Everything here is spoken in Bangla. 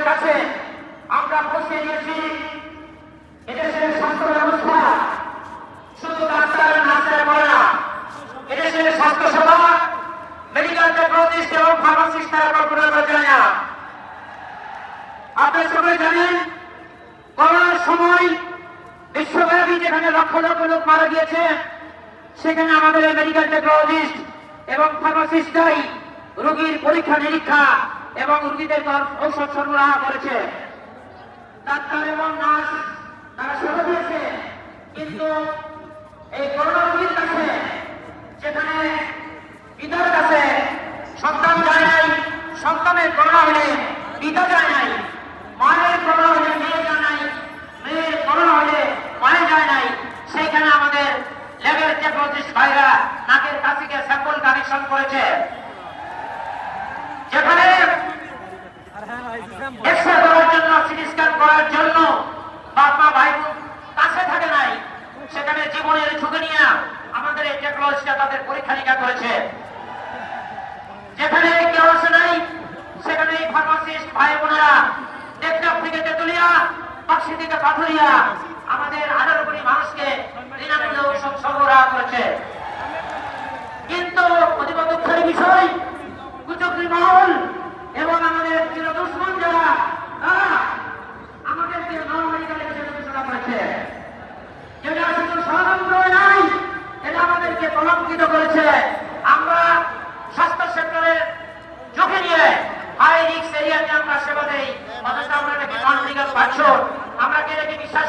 কাছে আমরা পৌঁছে দিয়েছি এদেশের স্বাস্থ্য ব্যবস্থা শুধু ডাক্তার নার্সের বলে না, এদেশের স্বাস্থ্যসেবা মেডিকেল টেকনোলজিস্ট এবং ফার্মাসিস্ট তারা কল্পনা করা যায় না। আপনারা সবাই জানেন করোনার সময় বিশ্বব্যাপী যেখানে লক্ষ লক্ষ লোক মারা গিয়েছে সেখানে আমাদের মেডিকেল টেকনোলজিস্ট এবং ফার্মাসিস্টরাই রোগীর পরীক্ষা নিরীক্ষা এবং রোগীদের ঔষধ সরবরাহ করেছে। ডাক্তার এবং নার্স তারা সেবা দিয়েছে, কিন্তু এই করোনা রোগীর কাছে যেখানে পিতার কাছে সন্তান যায় নাই, সন্তানের করোনা হলে পিতা যায় নাই, মায়ের করোনা হলে মেয়ে যায় নাই, মেয়ের করোনা হলে মায়ে যায় নাই, সেইখানে আমাদের ল্যাবের টেকনোলজিস্ট ভাইরা নাকের কাছে স্যাম্পল কালেকশন করেছে। যেখানে এক্সরে করার জন্য, সিটি স্ক্যান করার জন্য বাপ মা ভাই বোন কাছে থাকে নাই, সেখানে জীবনের ঝুঁকি নিয়ে আমাদের এই টেকনোলজিটা তাদের পরীক্ষা নিরীক্ষা করেছে। যেখানে কেউ আসে নাই সেখানে এই ফার্মাসিস্ট ভাই বোনেরা টেকনাফ থেকে তেতুলিয়া, পাকশি থেকে পাথুরিয়া আমাদের 18 কোটি মানুষকে বিনামূল্যে ঔষধ সরবরাহ করেছে। কিন্তু অতীব দুঃখের বিষয়, কুচক্রী মহল এবং আমাদের চির দুশ্মন যারা তারা আমাদেরকে নন মেডিকেলে ঘোষণা করেছে, যেটা শুধু ষড়যন্ত্র নাই, এটা আমাদেরকে কলঙ্কিত করেছে। আমরা স্বাস্থ্য সেক্টরের ঝুঁকি নিয়ে হাই রিস্ক এরিয়াতে আমরা সেবা দেই, অথচ আমরা নাকি নন মেডিকেল পাচ্ছ, আমরা কি এটাকে বিশ্বাস